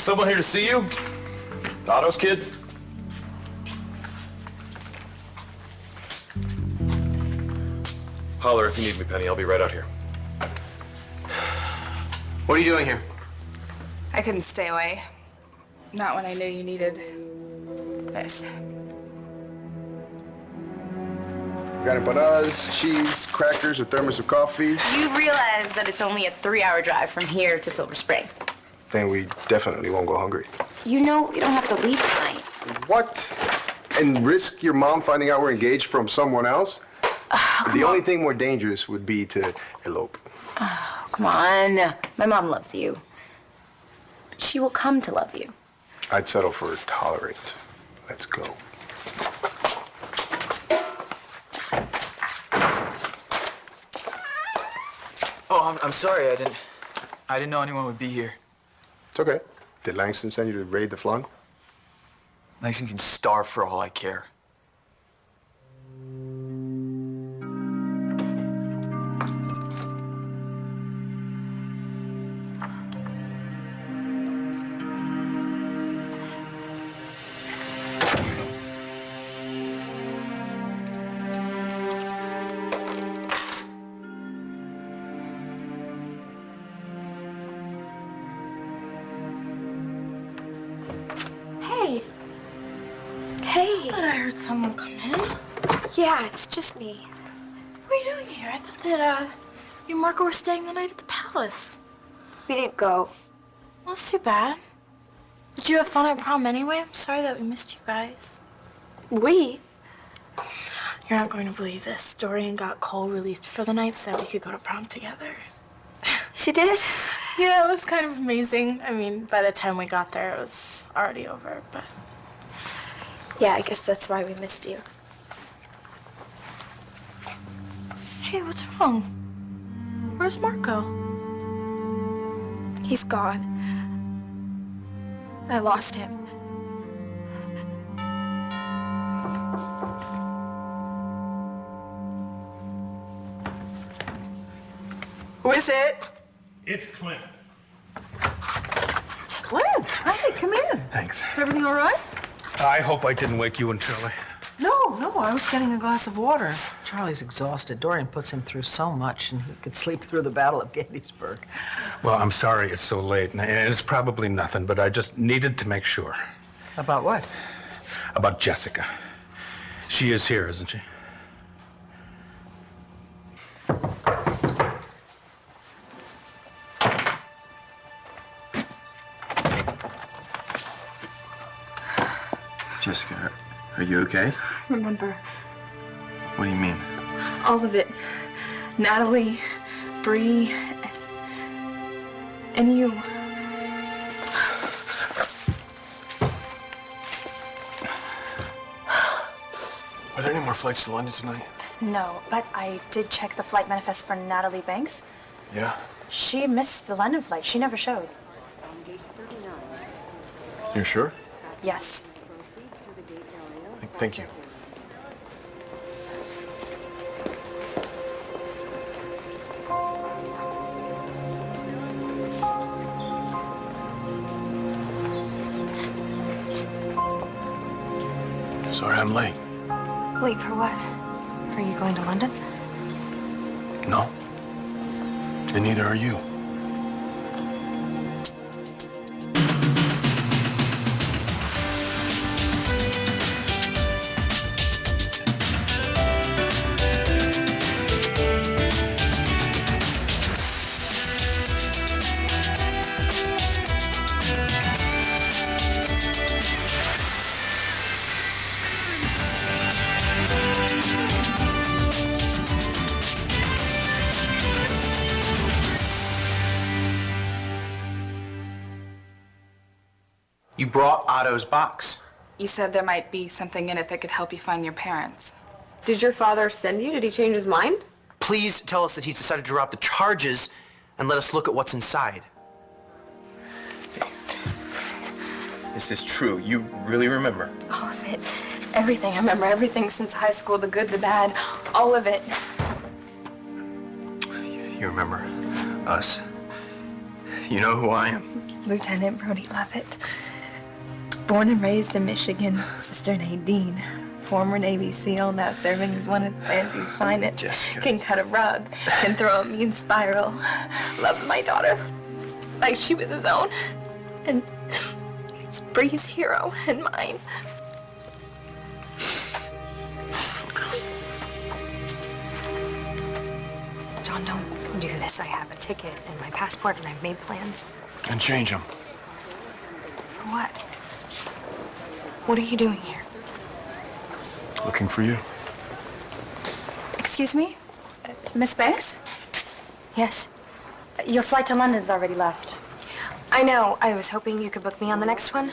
Someone here to see you? Otto's kid? Holler if you need me, Penny. I'll be right out here. What are you doing here? I couldn't stay away. Not when I knew you needed this. Got empanadas, cheese, crackers, a thermos of coffee. You realize that it's only a 3-hour drive from here to Silver Spring. Then we definitely won't go hungry. You know we don't have to leave tonight. What? And risk your mom finding out we're engaged from someone else? The only thing more dangerous would be to elope. Oh, come on. My mom loves you. She will come to love you. I'd settle for tolerate. Let's go. Oh, I'm sorry. I didn't know anyone would be here. It's okay. Did Langston send you to raid the flung? Langston can starve for all I care. Hey. Hey. I thought I heard someone come in. Yeah, it's just me. What are you doing here? I thought that, you and Marco were staying the night at the palace. We didn't go. Well, that's too bad. Did you have fun at prom anyway? I'm sorry that we missed you guys. We? You're not going to believe this. Dorian got Cole released for the night so we could go to prom together. She did? Yeah, it was kind of amazing. I mean, by the time we got there, it was already over, but... Yeah, I guess that's why we missed you. Hey, what's wrong? Where's Marco? He's gone. I lost him. Who is it? It's Clint. Clint, hi, come in. Thanks. Is everything all right? I hope I didn't wake you and Charlie. No, I was getting a glass of water. Charlie's exhausted. Dorian puts him through so much, and he could sleep through the Battle of Gettysburg. Well, I'm sorry it's so late, and it's probably nothing, but I just needed to make sure. About what? About Jessica. She is here, isn't she? Jessica, are you okay? Remember What do you mean? all of it. Natalie, Bree, and you. Are there any more flights to London tonight? No, but I did check the flight manifest for Natalie Banks. Yeah? She missed the London flight. She never showed. You're sure? Yes. Thank you. Sorry I'm late. Wait, for what? Are you going to London? No. And neither are you. You brought Otto's box. You said there might be something in it that could help you find your parents. Did your father send you? Did he change his mind? Please tell us that he's decided to drop the charges and let us look at what's inside. Is this true? You really remember? All of it. Everything. I remember everything since high school, the good, the bad, all of it. You remember us. You know who I am? Lieutenant Brody Levitt. Born and raised in Michigan, sister Nadine. Former Navy SEAL, now serving as one of Andrew's finest. Jessica. Can cut a rug, can throw a mean spiral. Loves my daughter like she was his own. And he's Bree's hero and mine. John, don't do this. I have a ticket and my passport and I've made plans. And change them. What? What are you doing here? Looking for you. Excuse me? Miss Banks? Yes. Your flight to London's already left. I know. I was hoping you could book me on the next one.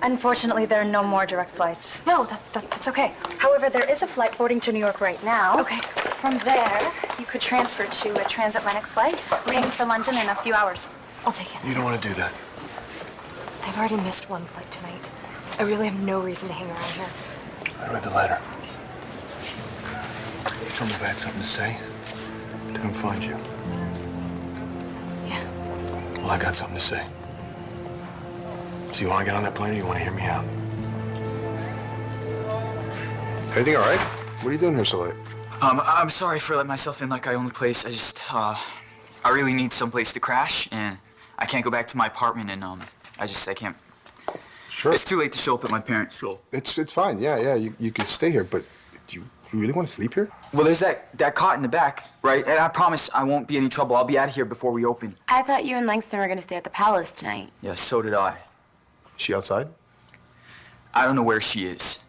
Unfortunately, there are no more direct flights. No, that's okay. However, there is a flight boarding to New York right now. Okay. From there, you could transfer to a transatlantic flight, leaving for London in a few hours. I'll take it. You don't want to do that. I've already missed one flight tonight. I really have no reason to hang around here. I read the letter. You told me if I had something to say, to come find you. Yeah. Well, I got something to say. So you want to get on that plane or you want to hear me out? Everything all right? What are you doing here so late? I'm sorry for letting myself in like I own the place. I really need someplace to crash, and I can't go back to my apartment, and I can't. Sure. It's too late to show up at my parents' school. It's fine. Yeah. You can stay here, but do you really want to sleep here? Well, there's that cot in the back, right? And I promise I won't be any trouble. I'll be out of here before we open. I thought you and Langston were gonna stay at the palace tonight. Yeah, so did I. She outside? I don't know where she is.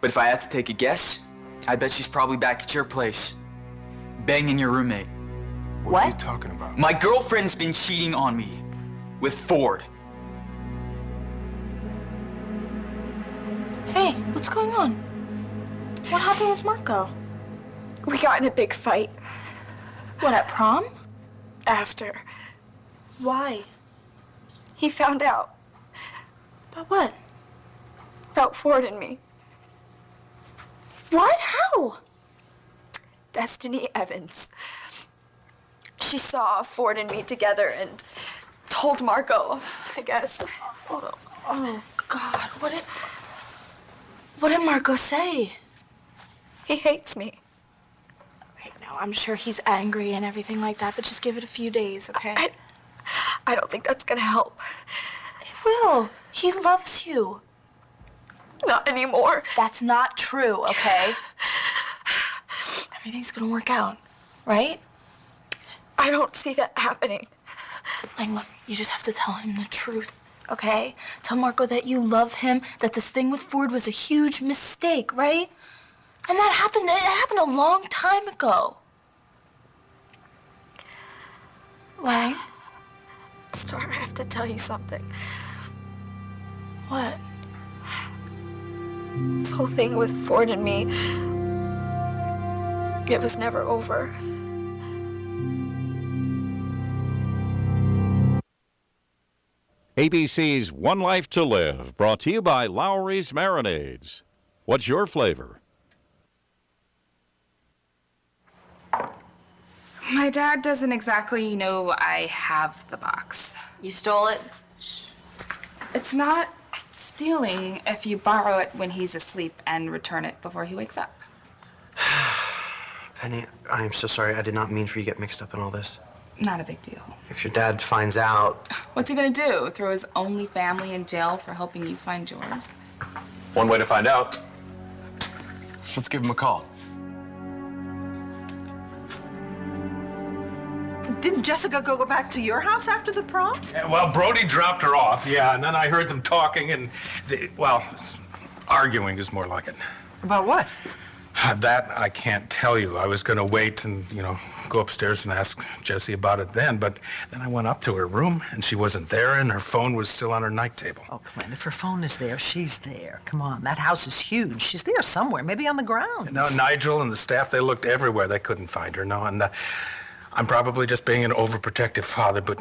But if I had to take a guess, I bet she's probably back at your place, banging your roommate. What are you talking about? My girlfriend's been cheating on me with Ford. Hey, what's going on? What happened with Marco? We got in a big fight. What, at prom? After. Why? He found out About what? about Ford and me. What? How? Destiny Evans. She saw Ford and me together and told Marco, I guess. Oh, God, what did Marco say? He hates me. Right now, I'm sure he's angry and everything like that, but just give it a few days, okay? I don't think that's gonna help. It will. He loves you. Not anymore. That's not true, okay? Everything's gonna work out, right? I don't see that happening. Like, look, you just have to tell him the truth, okay? Tell Marco that you love him, that this thing with Ford was a huge mistake, right? And it happened a long time ago. Lang? Star, I have to tell you something. What? This whole thing with Ford and me, it was never over. ABC's One Life to Live, brought to you by Lowry's Marinades. What's your flavor? My dad doesn't exactly know I have the box. You stole it? It's not stealing if you borrow it when he's asleep and return it before he wakes up. Penny, I am so sorry. I did not mean for you to get mixed up in all this. Not a big deal. If your dad finds out... What's he gonna do? Throw his only family in jail for helping you find yours? One way to find out. Let's give him a call. Didn't Jessica go back to your house after the prom? Yeah, well, Brody dropped her off, yeah, and then I heard them talking and, arguing is more like it. About what? That I can't tell you. I was going to wait and, go upstairs and ask Jessie about it then, but then I went up to her room and she wasn't there and her phone was still on her night table. Oh, Clint, if her phone is there, she's there. Come on, that house is huge. She's there somewhere, maybe on the ground. No, Nigel and the staff, they looked everywhere. They couldn't find her, no, and I'm probably just being an overprotective father, but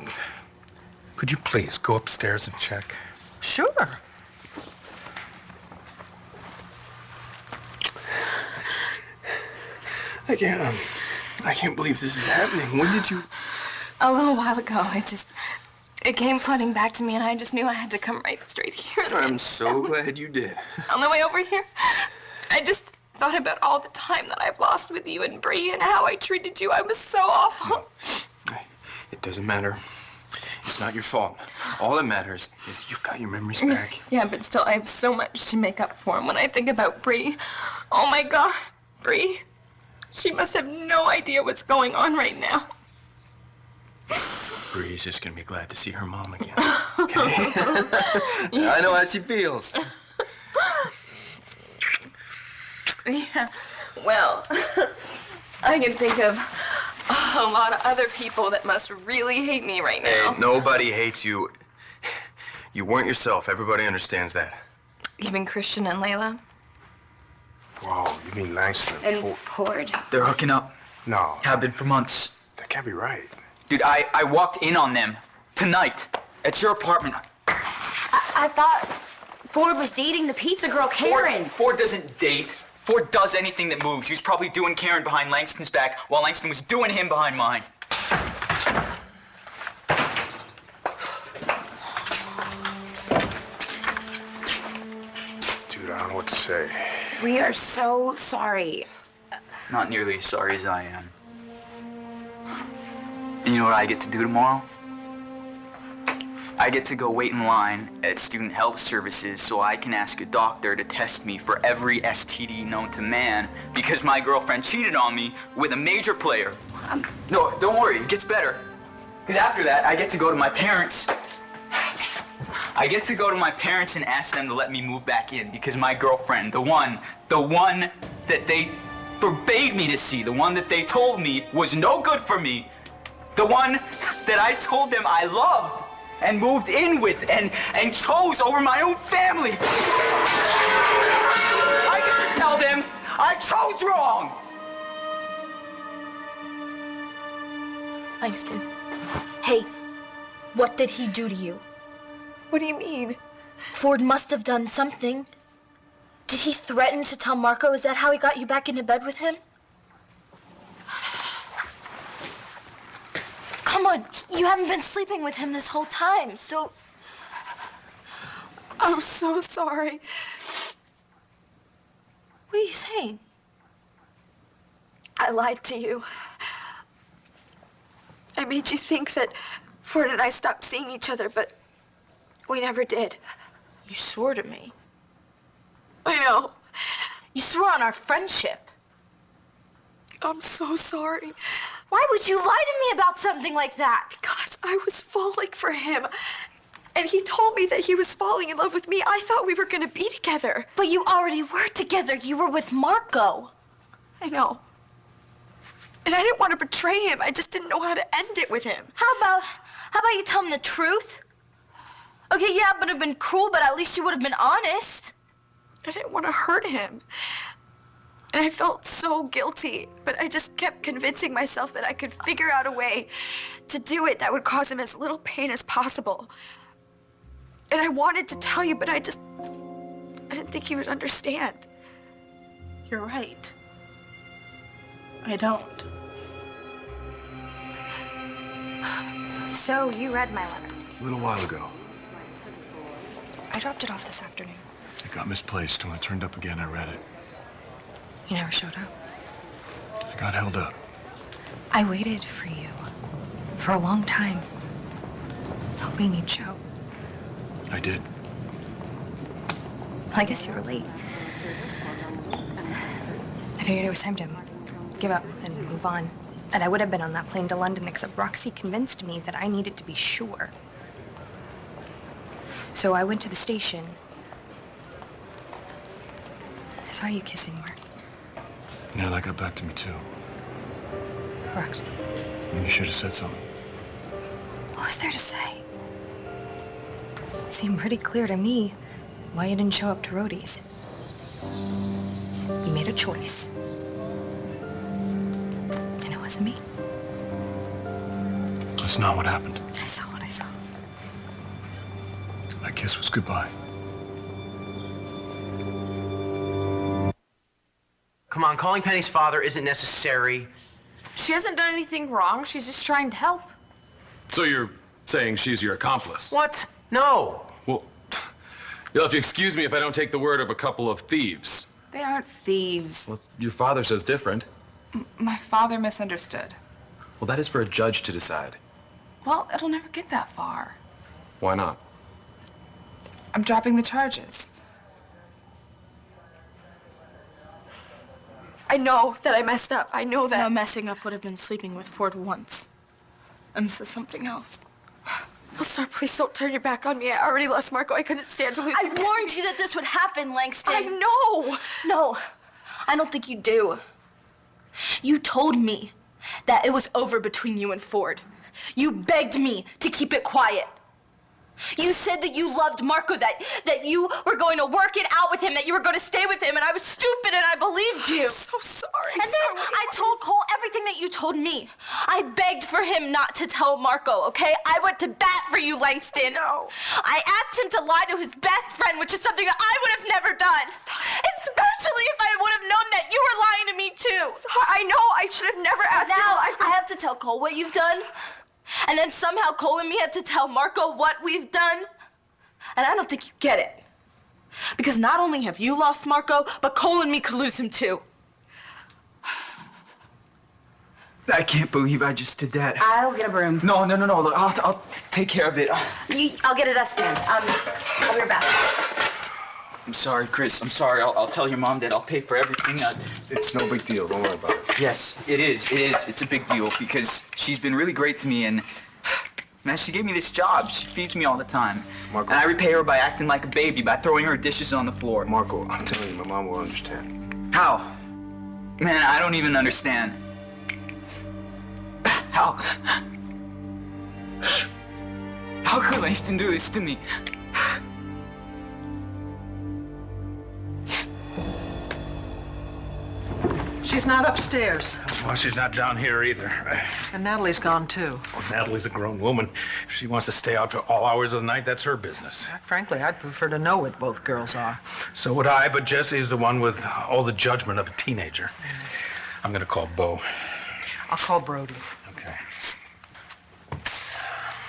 could you please go upstairs and check? Sure. I can't believe this is happening. When did you... A little while ago, It came flooding back to me, and I just knew I had to come right straight here. I'm so glad you did. On the way over here, I just thought about all the time that I've lost with you and Bree and how I treated you. I was so awful. It doesn't matter. It's not your fault. All that matters is you've got your memories back. Yeah, but still, I have so much to make up for. And when I think about Bree, oh my God, Bree, she must have no idea what's going on right now. Bree's just gonna be glad to see her mom again. Okay? I know how she feels. Yeah, well, I can think of a lot of other people that must really hate me right now. Hey, nobody hates you. You weren't yourself. Everybody understands that. Even Christian and Layla. Whoa, you mean Langston And Ford? Ford. They're hooking up. No. Have been for months. That can't be right. Dude, I walked in on them tonight at your apartment. I thought Ford was dating the pizza girl, Karen. Ford doesn't date. Ford does anything that moves. He was probably doing Karen behind Langston's back while Langston was doing him behind mine. Dude, I don't know what to say. We are so sorry. Not nearly as sorry as I am. And you know what I get to do tomorrow? I get to go wait in line at Student Health Services so I can ask a doctor to test me for every STD known to man because my girlfriend cheated on me with a major player. No, don't worry, it gets better. Because after that, I get to go to my parents. I get to go to my parents and ask them to let me move back in because my girlfriend, the one that they forbade me to see, the one that they told me was no good for me, the one that I told them I loved and moved in with and chose over my own family. I get to tell them I chose wrong. Langston, hey, what did he do to you? What do you mean? Ford must have done something. Did he threaten to tell Marco? Is that how he got you back into bed with him? Come on, you haven't been sleeping with him this whole time, so... I'm so sorry. What are you saying? I lied to you. I made you think that Ford and I stopped seeing each other, but we never did. You swore to me. I know. You swore on our friendship. I'm so sorry. Why would you lie to me about something like that? Because I was falling for him. And he told me that he was falling in love with me. I thought we were gonna be together. But you already were together. You were with Marco. I know. And I didn't want to betray him. I just didn't know how to end it with him. How about you tell him the truth? Okay, yeah, it would have been cruel, but at least you would have been honest. I didn't want to hurt him. And I felt so guilty, but I just kept convincing myself that I could figure out a way to do it that would cause him as little pain as possible. And I wanted to tell you, but I didn't think you would understand. You're right. I don't. So, you read my letter. A little while ago. I dropped it off this afternoon. It got misplaced. When it turned up again, I read it. You never showed up. I got held up. I waited for you for a long time, hoping you'd show. I did. Well, I guess you were late. I figured it was time to give up and move on. And I would have been on that plane to London, except Roxy convinced me that I needed to be sure. So I went to the station. I saw you kissing Mark. Yeah, that got back to me, too. Roxy. And you should have said something. What was there to say? It seemed pretty clear to me why you didn't show up to Rhodey's. You made a choice. And it wasn't me. That's not what happened. I saw what I saw. That kiss was goodbye. Come on, calling Penny's father isn't necessary. She hasn't done anything wrong. She's just trying to help. So you're saying she's your accomplice. What? No. Well, you'll have to excuse me if I don't take the word of a couple of thieves. They aren't thieves. Well, your father says different. My father misunderstood. Well, that is for a judge to decide. Well, it'll never get that far. Why not? I'm dropping the charges. I know that I messed up. I know that. No, messing up would have been sleeping with Ford once. And this is something else. No, sir, please don't turn your back on me. I already lost Marco. I couldn't stand to lose I him. warned you that this would happen, Langston. I know. No, I don't think you do. You told me that it was over between you and Ford. You begged me to keep it quiet. You said that you loved Marco, that you were going to work it out with him, that you were going to stay with him, and I was stupid and I believed you. I'm so sorry. And then I told Cole everything that you told me. I begged for him not to tell Marco, okay? I went to bat for you, Langston. No. I asked him to lie to his best friend, which is something that I would have never done. Especially if I would have known that you were lying to me too. I know. I should have never asked you to Now lie for I have to tell Cole what you've done. And then somehow Cole and me have to tell Marco what we've done. And I don't think you get it. Because not only have you lost Marco, but Cole and me could lose him too. I can't believe I just did that. I'll get a broom. No. Look, I'll take care of it. I'll get a dustpan. I'll be right back. I'm sorry, Chris. I'm sorry. I'll tell your mom that I'll pay for everything. It's no big deal. Don't worry about it. Yes, it is. It's a big deal because she's been really great to me and, man, she gave me this job. She feeds me all the time. Marco. And I repay her by acting like a baby, by throwing her dishes on the floor. Marco, I'm telling you, my mom will understand. How? Man, I don't even understand. How? How could Langston do this to me? She's not upstairs. Well, she's not down here either. And Natalie's gone too. Well, Natalie's a grown woman. If she wants to stay out to all hours of the night, that's her business. Frankly, I'd prefer to know what both girls are. So would I, but Jessie is the one with all the judgment of a teenager. I'm gonna call Bo. I'll call Brody. Okay.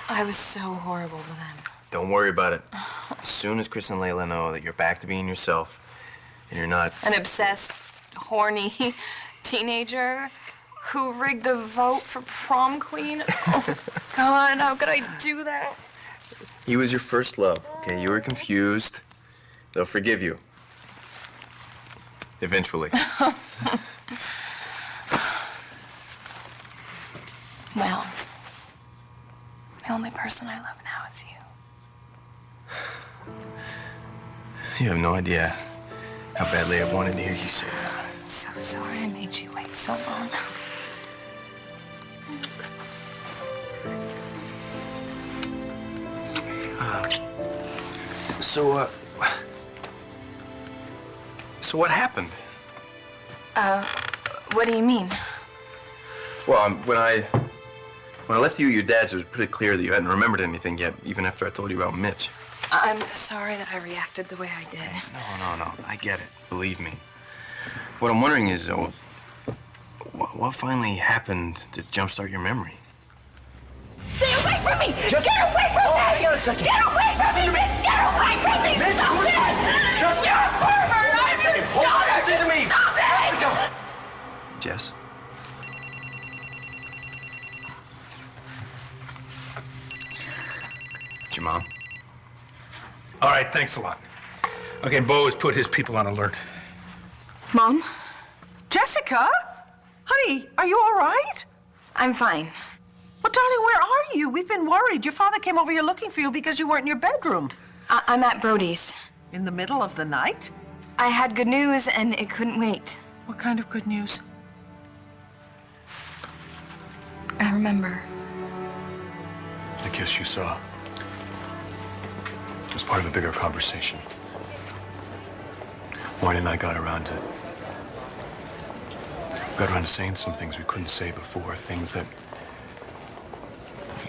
I was so horrible to them. Don't worry about it. As soon as Chris and Layla know that you're back to being yourself, and you're not... An obsessed, horny teenager who rigged the vote for prom queen. Oh, God, how could I do that? He was your first love, okay? You were confused. They'll forgive you. Eventually. Well, the only person I love now is you. You have no idea how badly I wanted to hear you say that. I'm so sorry I made you wait so long. So what happened? What do you mean? Well, when I left you at your dad's, it was pretty clear that you hadn't remembered anything yet, even after I told you about Mitch. I'm sorry that I reacted the way I did. No. I get it. Believe me. What I'm wondering is, what finally happened to jumpstart your memory? Stay away from me! Get away from me! Hang on a second. Get away from me, Mitch! Get away from me! Mitch, Stop listen. it! Just- You're a pervert! Hold on a second. Hold on. Listen to me. Stop it! Jess? It's your mom? All right, thanks a lot. Okay, Bo has put his people on alert. Mom? Jessica? Honey, are you all right? I'm fine. Well, darling, where are you? We've been worried. Your father came over here looking for you because you weren't in your bedroom. I'm at Brody's. In the middle of the night? I had good news and it couldn't wait. What kind of good news? I remember. The kiss you saw was part of a bigger conversation. Marty and I got around to saying some things we couldn't say before, things that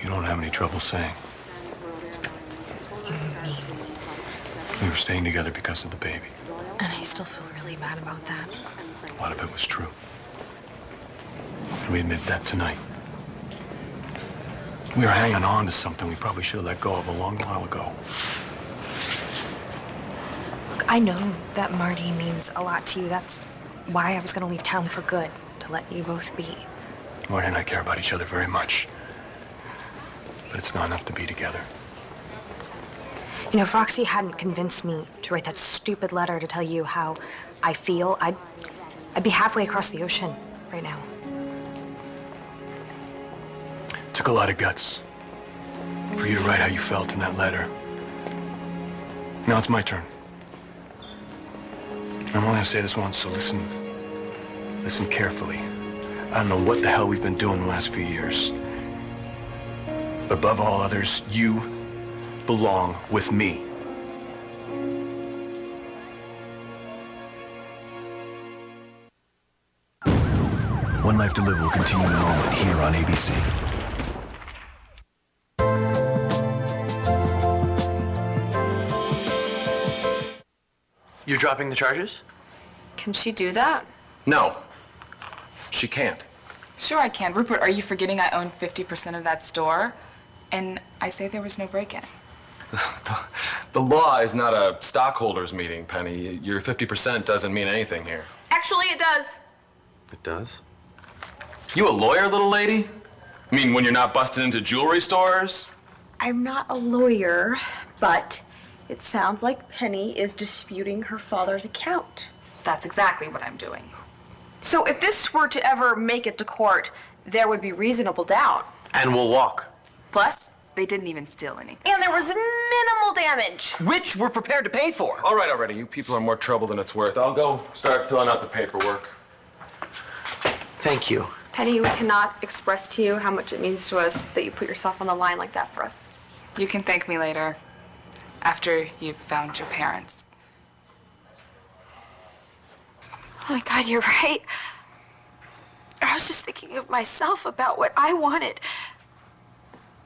you don't have any trouble saying. You mean? We were staying together because of the baby. And I still feel really bad about that. A lot of it was true. And we admit that tonight. We were hanging on to something we probably should have let go of a long while ago. Look, I know that Marty means a lot to you. That's why I was gonna leave town for good, to let you both be. Marty and I care about each other very much. But it's not enough to be together. You know, if Roxy hadn't convinced me to write that stupid letter to tell you how I feel, I'd be halfway across the ocean right now. Took a lot of guts for you to write how you felt in that letter. Now it's my turn. I'm only gonna say this once, so listen carefully. I don't know what the hell we've been doing the last few years. But above all others, you belong with me. One Life to Live will continue in a moment here on ABC. You're dropping the charges? Can she do that? No, she can't. Sure I can. Rupert, are you forgetting I own 50% of that store? And I say there was no break-in. The law is not a stockholders meeting, Penny. Your 50% doesn't mean anything here. Actually, it does. It does? You a lawyer, little lady? I mean, when you're not busting into jewelry stores? I'm not a lawyer, but it sounds like Penny is disputing her father's account. That's exactly what I'm doing. So if this were to ever make it to court, there would be reasonable doubt. And we'll walk. Plus, they didn't even steal anything. And there was minimal damage. Which we're prepared to pay for. All right, already. You people are more trouble than it's worth. I'll go start filling out the paperwork. Thank you. Penny, we cannot express to you how much it means to us that you put yourself on the line like that for us. You can thank me later, after you've found your parents. Oh my God, you're right. I was just thinking of myself about what I wanted.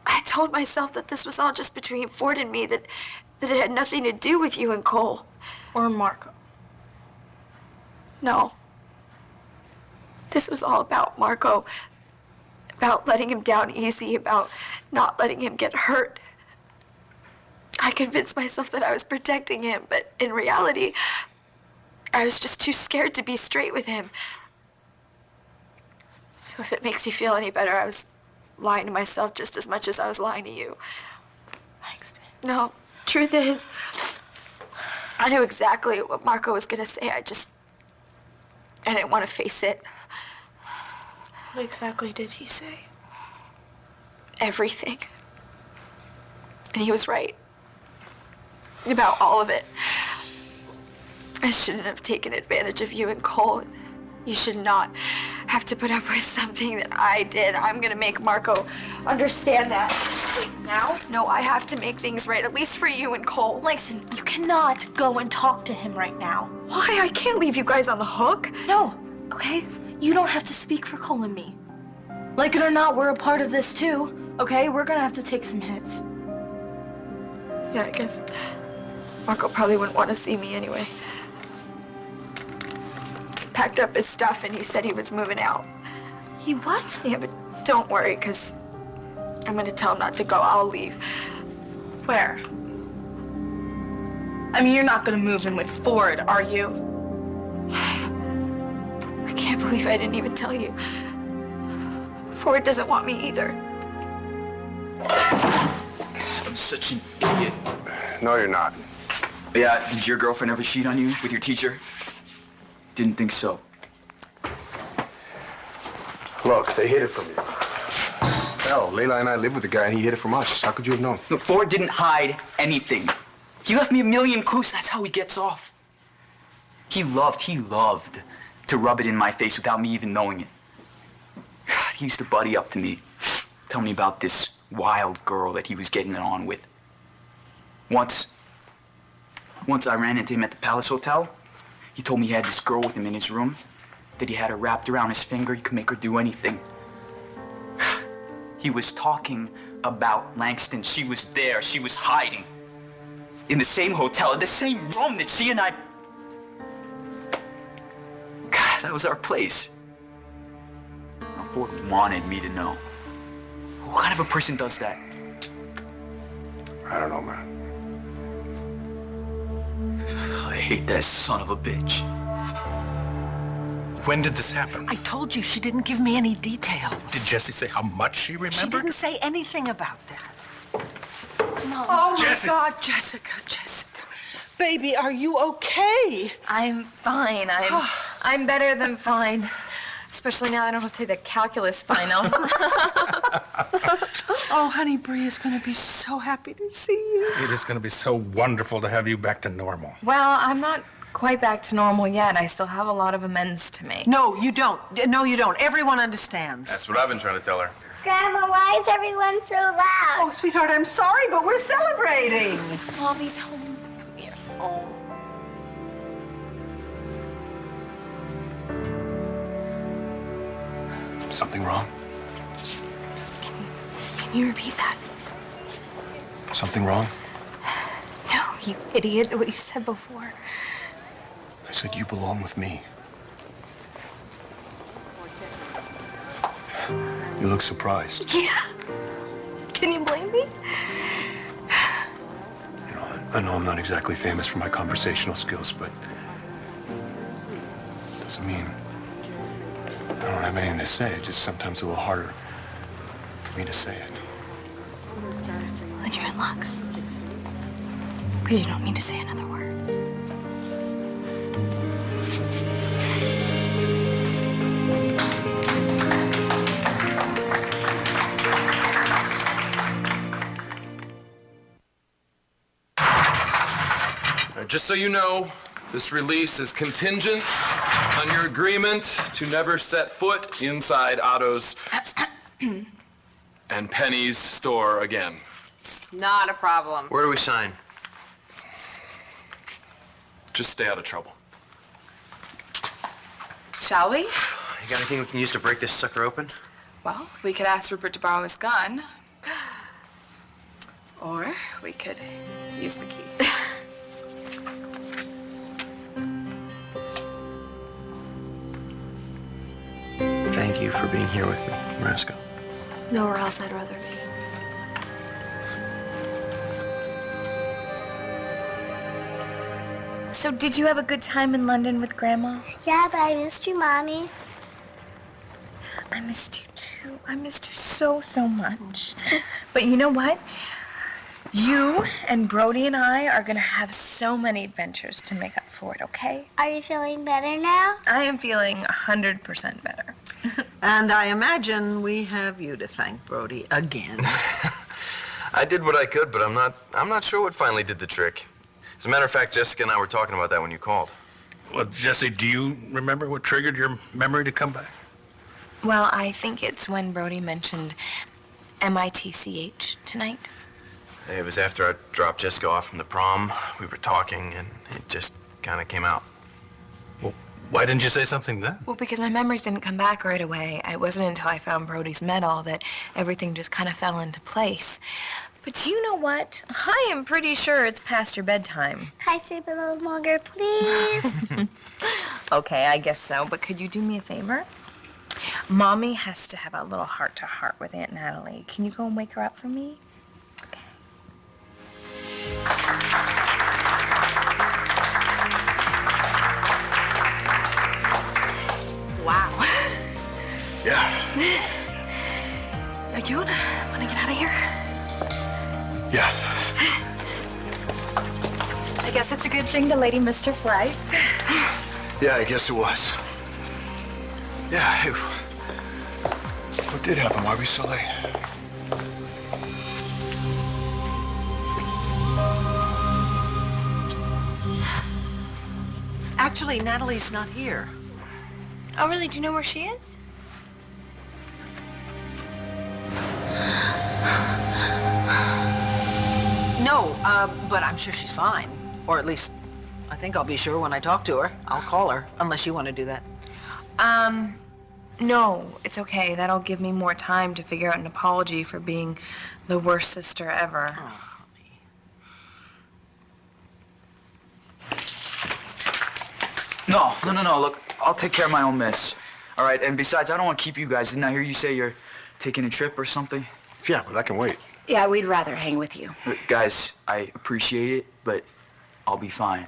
I told myself that this was all just between Ford and me, that it had nothing to do with you and Cole. Or Marco. No. This was all about Marco, about letting him down easy, about not letting him get hurt. I convinced myself that I was protecting him, but in reality, I was just too scared to be straight with him. So if it makes you feel any better, I was lying to myself just as much as I was lying to you. Thanks. No, truth is, I knew exactly what Marco was gonna say. I didn't want to face it. What exactly did he say? Everything. And he was right. About all of it. I shouldn't have taken advantage of you and Cole. You should not have to put up with something that I did. I'm gonna make Marco understand that. Wait, now? No, I have to make things right, at least for you and Cole. Langston, you cannot go and talk to him right now. Why? I can't leave you guys on the hook. No, okay? You don't have to speak for Cole and me. Like it or not, we're a part of this too, okay? We're gonna have to take some hits. Yeah, I guess Marco probably wouldn't want to see me anyway. Packed up his stuff and he said he was moving out. He what? Yeah, but don't worry, because I'm gonna tell him not to go. I'll leave. Where? I mean, you're not gonna move in with Ford, are you? I can't believe I didn't even tell you. Ford doesn't want me either. I'm such an idiot. No, you're not. Yeah, did your girlfriend ever cheat on you with your teacher? Didn't think so. Look, they hid it from you. Hell, Layla and I lived with the guy and he hid it from us. How could you have known? No, Ford didn't hide anything. He left me a million clues. That's how he gets off. He loved to rub it in my face without me even knowing it. He used to buddy up to me, tell me about this wild girl that he was getting it on with. Once I ran into him at the Palace Hotel. He told me he had this girl with him in his room, that he had her wrapped around his finger. He could make her do anything. He was talking about Langston. She was there. She was hiding. In the same hotel, in the same room that she and I... God, that was our place. Now, Ford wanted me to know. What kind of a person does that? I don't know, man. I hate that son of a bitch. When did this happen? I told you she didn't give me any details. Did Jessie say how much she remembered? She didn't say anything about that. Mom. Oh, Jessica. my God, Jessica. Baby, are you okay? I'm fine. I'm better than fine. Especially now I don't have to take the calculus final. Oh, honey, Bree is going to be so happy to see you. It is going to be so wonderful to have you back to normal. Well, I'm not quite back to normal yet. I still have a lot of amends to make. No, you don't. No, you don't. Everyone understands. That's what I've been trying to tell her. Grandma, why is everyone so loud? Oh, sweetheart, I'm sorry, but we're celebrating. Mommy's home. Yeah. Oh. Something wrong? Can you repeat that? Something wrong? No, you idiot. What you said before. I said you belong with me. You look surprised. Yeah. Can you blame me? You know, I know I'm not exactly famous for my conversational skills, but doesn't mean I don't have anything to say. It's just sometimes a little harder for me to say it. Then you're in luck. Because you don't need to say another word. Just so you know, this release is contingent on your agreement to never set foot inside Otto's and Penny's store again. Not a problem. Where do we sign? Just stay out of trouble. Shall we? You got anything we can use to break this sucker open? Well, we could ask Rupert to borrow his gun. Or we could use the key. Thank you for being here with me, Marasco. Nowhere else I'd rather be. So did you have a good time in London with Grandma? Yeah, but I missed you, Mommy. I missed you too. I missed you so, so much. But you know what? You and Brody and I are gonna have so many adventures to make up for it, okay? Are you feeling better now? I am feeling 100% better. And I imagine we have you to thank, Brody, again. I did what I could, but I'm not sure what finally did the trick. As a matter of fact, Jessica and I were talking about that when you called. Well, Jesse, do you remember what triggered your memory to come back? Well, I think it's when Brody mentioned MITCH tonight. It was after I dropped Jessica off from the prom. We were talking, and it just kind of came out. Well, why didn't you say something then? Well, because my memories didn't come back right away. It wasn't until I found Brody's medal that everything just kind of fell into place. But you know what? I am pretty sure it's past your bedtime. Can I sleep a little longer, please? Okay, I guess so. But could you do me a favor? Mommy has to have a little heart-to-heart with Aunt Natalie. Can you go and wake her up for me? Okay. Wow. Yeah. You wanna get out of here? Yeah. I guess it's a good thing the lady missed her flight. Yeah, I guess it was. Yeah, hey, what did happen? Why were you so late? Actually, Natalie's not here. Oh, really? Do you know where she is? No, but I'm sure she's fine. Or at least, I think I'll be sure when I talk to her. I'll call her, unless you want to do that. No, it's okay. That'll give me more time to figure out an apology for being the worst sister ever. No. Look, I'll take care of my own mess. All right, and besides, I don't want to keep you guys. Didn't I hear you say you're taking a trip or something? Yeah, but I can wait. Yeah, we'd rather hang with you. Guys, I appreciate it, but I'll be fine.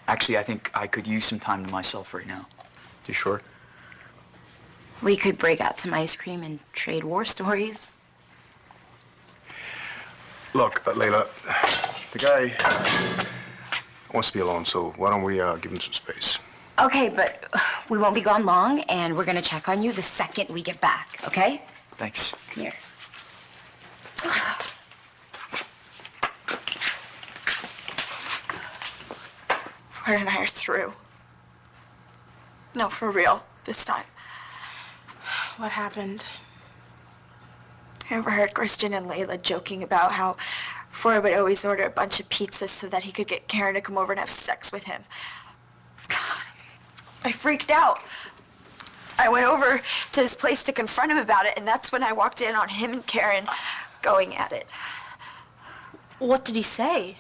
Actually, I think I could use some time to myself right now. You sure? We could break out some ice cream and trade war stories. Look, Layla, the guy wants to be alone, so why don't we give him some space? Okay, but we won't be gone long, and we're gonna check on you the second we get back, okay? Thanks. Come here. Ford and I are through. No, for real, this time. What happened? I overheard Christian and Layla joking about how Ford would always order a bunch of pizzas so that he could get Karen to come over and have sex with him. God, I freaked out. I went over to his place to confront him about it, and that's when I walked in on him and Karen going at it. What did he say?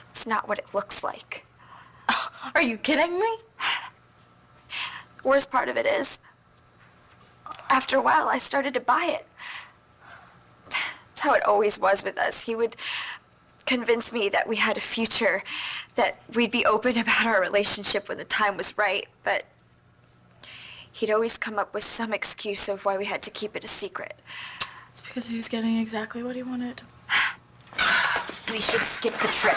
It's not what it looks like. Are you kidding me? Worst part of it is, after a while, I started to buy it. That's how it always was with us. He would convince me that we had a future, that we'd be open about our relationship when the time was right, but he'd always come up with some excuse of why we had to keep it a secret. It's because he was getting exactly what he wanted. We should skip the trip.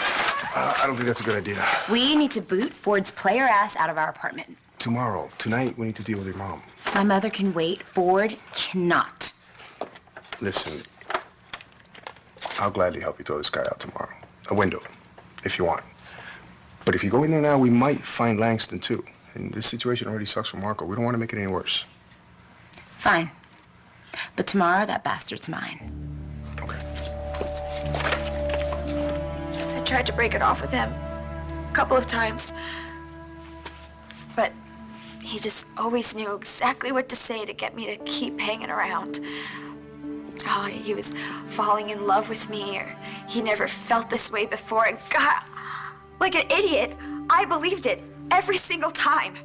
I don't think that's a good idea. We need to boot Ford's player ass out of our apartment. Tomorrow, tonight, we need to deal with your mom. My mother can wait. Ford cannot. Listen, I'll gladly help you throw this guy out tomorrow. A window, if you want. But if you go in there now, we might find Langston, too. And this situation already sucks for Marco. We don't want to make it any worse. Fine. But tomorrow, that bastard's mine. I tried to break it off with him a couple of times, but he just always knew exactly what to say to get me to keep hanging around. Oh, he was falling in love with me, or he never felt this way before, and God, like an idiot, I believed it every single time.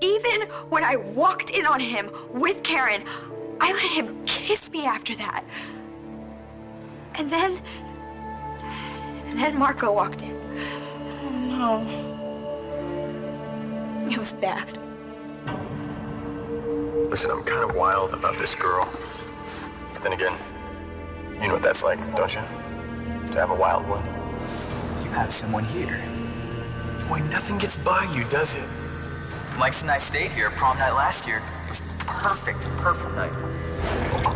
Even when I walked in on him with Karen, I let him kiss me after that. And then Marco walked in. Oh, no. It was bad. Listen, I'm kind of wild about this girl. But then again, you know what that's like, don't you? To have a wild one. You have someone here. Boy, nothing gets by you, does it? Mike's and I stayed here prom night last year. It was perfect night.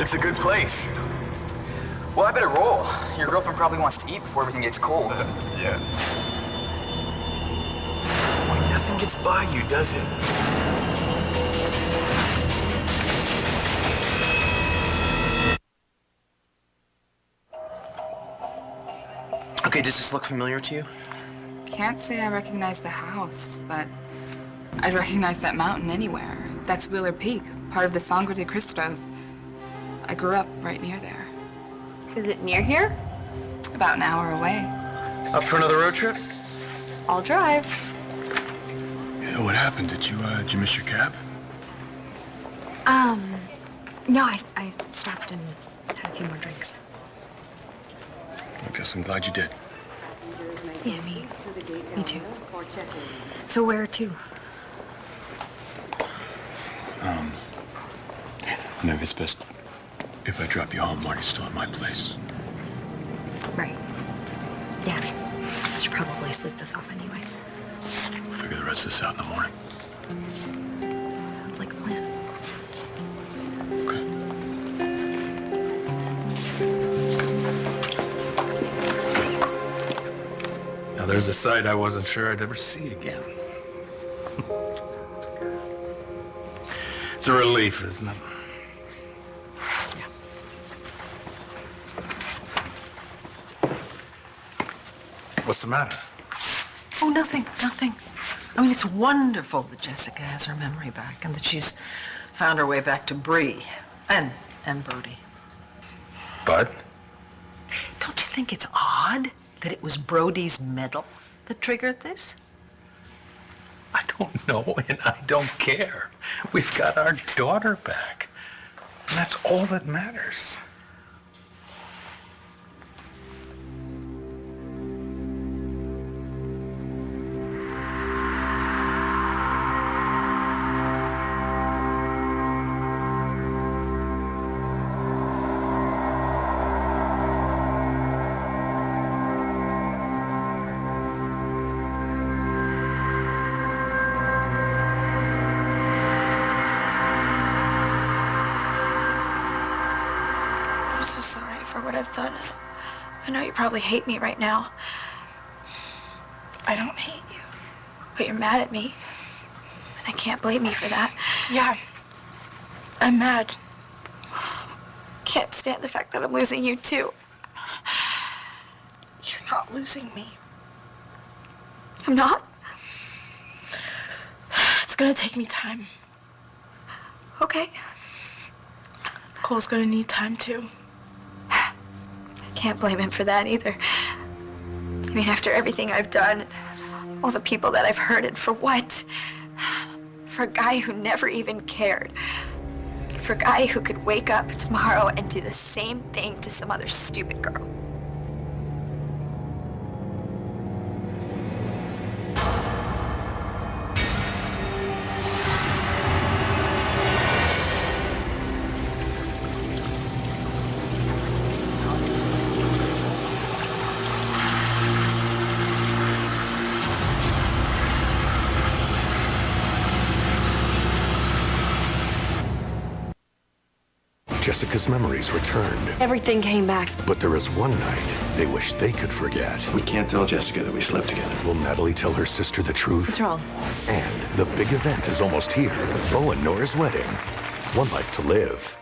It's a good place. Well, I better roll. Your girlfriend probably wants to eat before everything gets cold. Yeah. Boy, nothing gets by you, does it? Okay, does this look familiar to you? Can't say I recognize the house, but I'd recognize that mountain anywhere. That's Wheeler Peak, part of the Sangre de Cristos. I grew up right near there. Is it near here? About an hour away. Up for another road trip? I'll drive. Yeah, what happened? Did you miss your cab? No, I stopped and had a few more drinks. I guess I'm glad you did. Yeah, me too. So where to? Maybe it's best if I drop you home. Marty's still at my place. Right. Yeah, I should probably sleep this off anyway. We'll figure the rest of this out in the morning. Sounds like a plan. Now, there's a side I wasn't sure I'd ever see again. It's a relief, isn't it? What's the matter? Oh, nothing. I mean, it's wonderful that Jessica has her memory back and that she's found her way back to Bree and Brody. Bud? Don't you think it's odd that it was Brody's medal that triggered this? I don't know, and I don't care. We've got our daughter back. And that's all that matters. I've done. I know you probably hate me right now. I don't hate you. But you're mad at me. And I can't blame you for that. Yeah. I'm mad. Can't stand the fact that I'm losing you too. You're not losing me. I'm not? It's gonna take me time. Okay. Cole's gonna need time too. I can't blame him for that either. I mean, after everything I've done, all the people that I've hurted, for what? For a guy who never even cared. For a guy who could wake up tomorrow and do the same thing to some other stupid girl. Jessica's memories returned. Everything came back. But there is one night they wish they could forget. We can't tell Jessica that we slept together. Will Natalie tell her sister the truth? What's wrong? And the big event is almost here. Bo and Nora's wedding. One life to live.